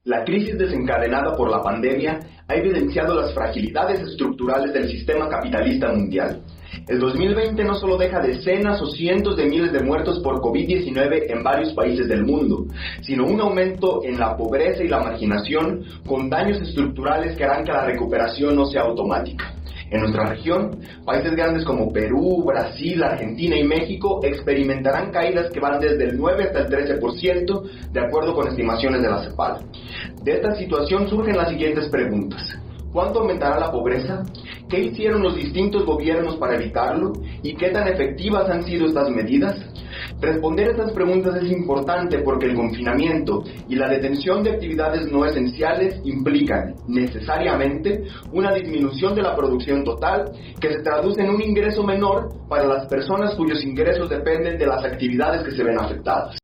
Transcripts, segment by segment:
La crisis desencadenada por la pandemia ha evidenciado las fragilidades estructurales del sistema capitalista mundial. El 2020 no solo deja decenas o cientos de miles de muertos por COVID-19 en varios países del mundo, sino un aumento en la pobreza y la marginación con daños estructurales que harán que la recuperación no sea automática. En nuestra región, países grandes como Perú, Brasil, Argentina y México experimentarán caídas que van desde el 9 hasta el 13%, de acuerdo con estimaciones de la CEPAL. De esta situación surgen las siguientes preguntas. ¿Cuánto aumentará la pobreza? ¿Qué hicieron los distintos gobiernos para evitarlo? ¿Y qué tan efectivas han sido estas medidas? Responder estas preguntas es importante porque el confinamiento y la detención de actividades no esenciales implican necesariamente una disminución de la producción total que se traduce en un ingreso menor para las personas cuyos ingresos dependen de las actividades que se ven afectadas.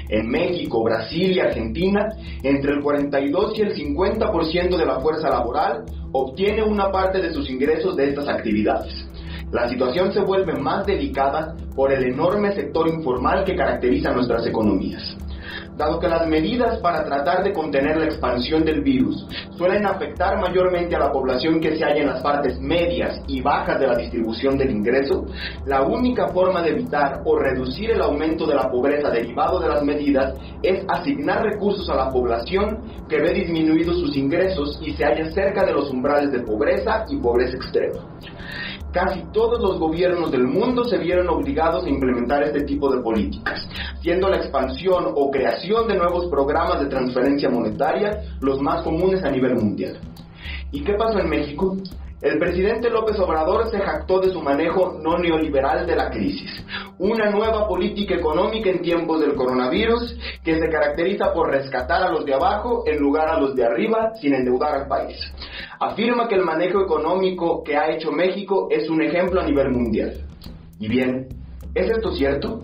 En México, Brasil y Argentina, entre el 42 y el 50% de la fuerza laboral obtiene una parte de sus ingresos de estas actividades. La situación se vuelve más delicada por el enorme sector informal que caracteriza nuestras economías. Dado que las medidas para tratar de contener la expansión del virus suelen afectar mayormente a la población que se halla en las partes medias y bajas de la distribución del ingreso, la única forma de evitar o reducir el aumento de la pobreza derivado de las medidas es asignar recursos a la población que ve disminuidos sus ingresos y se halla cerca de los umbrales de pobreza y pobreza extrema. Casi todos los gobiernos del mundo se vieron obligados a implementar este tipo de políticas, siendo la expansión o creación de nuevos programas de transferencia monetaria los más comunes a nivel mundial. ¿Y qué pasó en México? El presidente López Obrador se jactó de su manejo no neoliberal de la crisis, una nueva política económica en tiempos del coronavirus que se caracteriza por rescatar a los de abajo en lugar a los de arriba sin endeudar al país. Afirma que el manejo económico que ha hecho México es un ejemplo a nivel mundial. Y bien, ¿es esto cierto?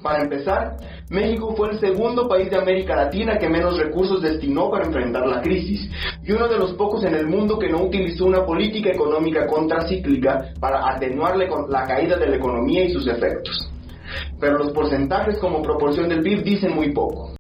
Para empezar, México fue el segundo país de América Latina que menos recursos destinó para enfrentar la crisis, y uno de los pocos en el mundo que no utilizó una política económica contracíclica para atenuar la caída de la economía y sus efectos. Pero los porcentajes como proporción del PIB dicen muy poco.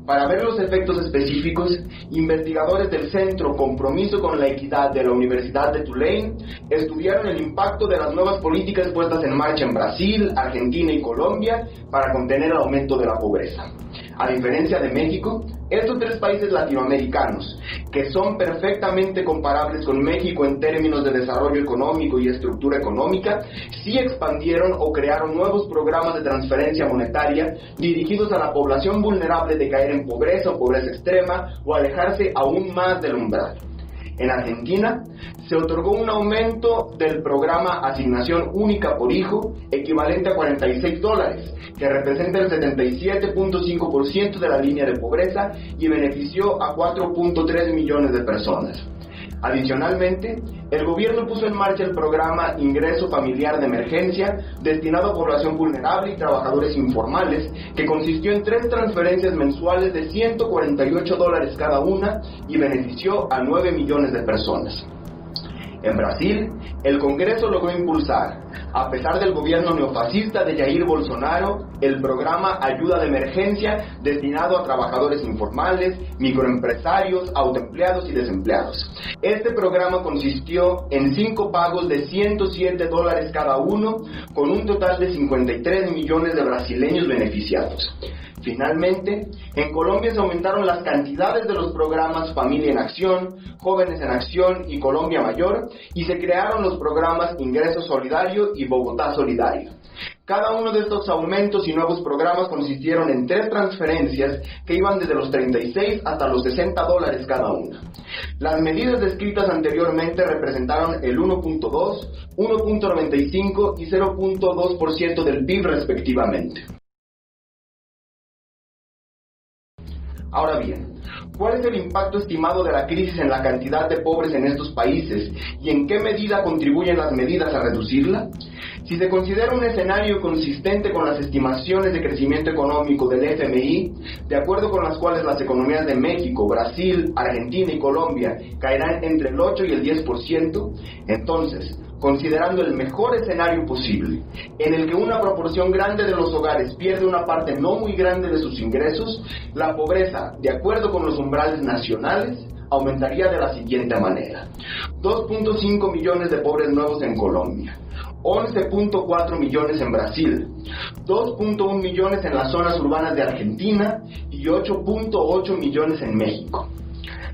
Para ver los efectos específicos, investigadores del Centro Compromiso con la Equidad de la Universidad de Tulane estudiaron el impacto de las nuevas políticas puestas en marcha en Brasil, Argentina y Colombia para contener el aumento de la pobreza. A diferencia de México, estos tres países latinoamericanos, que son perfectamente comparables con México en términos de desarrollo económico y estructura económica, sí expandieron o crearon nuevos programas de transferencia monetaria dirigidos a la población vulnerable de caer en pobreza o pobreza extrema o alejarse aún más del umbral. En Argentina, se otorgó un aumento del programa Asignación Única por Hijo, equivalente a $46, que representa el 77.5% de la línea de pobreza y benefició a 4.3 millones de personas. Adicionalmente, el gobierno puso en marcha el programa Ingreso Familiar de Emergencia, destinado a población vulnerable y trabajadores informales, que consistió en 3 transferencias mensuales de $148 cada una y benefició a 9 millones de personas. En Brasil, el Congreso logró impulsar, a pesar del gobierno neofascista de Jair Bolsonaro, el programa Ayuda de Emergencia destinado a trabajadores informales, microempresarios, autoempleados y desempleados. Este programa consistió en 5 pagos de $107 cada uno, con un total de 53 millones de brasileños beneficiados. Finalmente, en Colombia se aumentaron las cantidades de los programas Familia en Acción, Jóvenes en Acción y Colombia Mayor, y se crearon los programas Ingreso Solidario y Bogotá Solidario. Cada uno de estos aumentos y nuevos programas consistieron en 3 transferencias que iban desde los 36 hasta los $60 cada una. Las medidas descritas anteriormente representaron el 1.2, 1.95 y 0.2% del PIB respectivamente. Ahora bien, ¿cuál es el impacto estimado de la crisis en la cantidad de pobres en estos países y en qué medida contribuyen las medidas a reducirla? Si se considera un escenario consistente con las estimaciones de crecimiento económico del FMI, de acuerdo con las cuales las economías de México, Brasil, Argentina y Colombia caerán entre el 8 y el 10%, entonces, considerando el mejor escenario posible, en el que una proporción grande de los hogares pierde una parte no muy grande de sus ingresos, la pobreza, de acuerdo con los umbrales nacionales, aumentaría de la siguiente manera: 2.5 millones de pobres nuevos en Colombia, 11.4 millones en Brasil, 2.1 millones en las zonas urbanas de Argentina y 8.8 millones en México.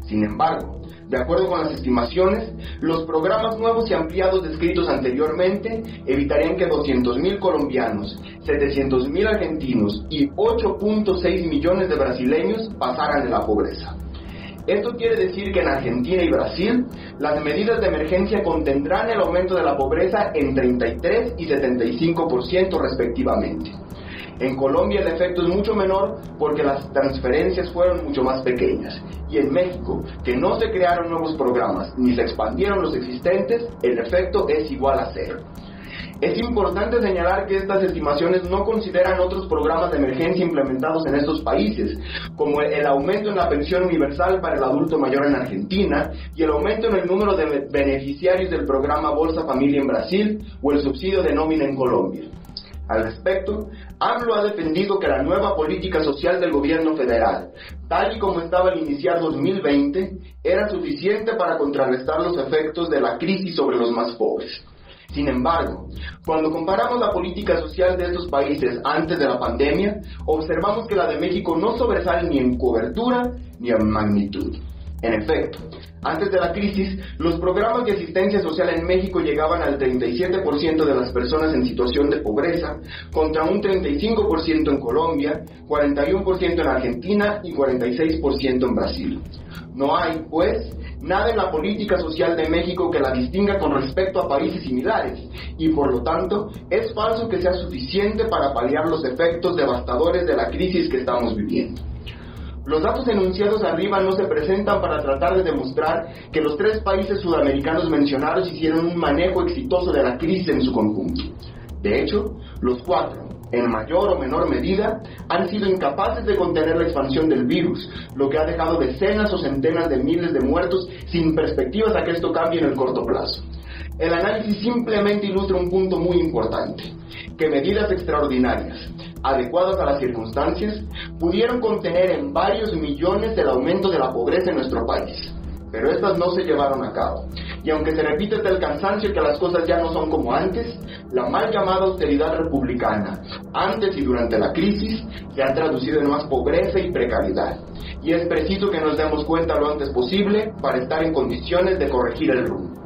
Sin embargo, de acuerdo con las estimaciones, los programas nuevos y ampliados descritos anteriormente evitarían que 200.000 colombianos, 700.000 argentinos y 8.6 millones de brasileños pasaran de la pobreza. Esto quiere decir que en Argentina y Brasil, las medidas de emergencia contendrán el aumento de la pobreza en 33 y 75% respectivamente. En Colombia el efecto es mucho menor porque las transferencias fueron mucho más pequeñas. Y en México, que no se crearon nuevos programas ni se expandieron los existentes, el efecto es igual a cero. Es importante señalar que estas estimaciones no consideran otros programas de emergencia implementados en estos países, como el aumento en la pensión universal para el adulto mayor en Argentina y el aumento en el número de beneficiarios del programa Bolsa Familia en Brasil o el subsidio de nómina en Colombia. Al respecto, AMLO ha defendido que la nueva política social del gobierno federal, tal y como estaba al iniciar 2020, era suficiente para contrarrestar los efectos de la crisis sobre los más pobres. Sin embargo, cuando comparamos la política social de estos países antes de la pandemia, observamos que la de México no sobresale ni en cobertura ni en magnitud. En efecto, antes de la crisis, los programas de asistencia social en México llegaban al 37% de las personas en situación de pobreza, contra un 35% en Colombia, 41% en Argentina y 46% en Brasil. No hay, pues, nada en la política social de México que la distinga con respecto a países similares, y por lo tanto, es falso que sea suficiente para paliar los efectos devastadores de la crisis que estamos viviendo. Los datos enunciados arriba no se presentan para tratar de demostrar que los tres países sudamericanos mencionados hicieron un manejo exitoso de la crisis en su conjunto. De hecho, los cuatro, en mayor o menor medida, han sido incapaces de contener la expansión del virus, lo que ha dejado decenas o centenas de miles de muertos sin perspectivas a que esto cambie en el corto plazo. El análisis simplemente ilustra un punto muy importante, que medidas extraordinarias, adecuadas a las circunstancias, pudieron contener en varios millones el aumento de la pobreza en nuestro país. Pero estas no se llevaron a cabo. Y aunque se repite hasta el cansancio que las cosas ya no son como antes, la mal llamada austeridad republicana, antes y durante la crisis, se ha traducido en más pobreza y precariedad. Y es preciso que nos demos cuenta lo antes posible para estar en condiciones de corregir el rumbo.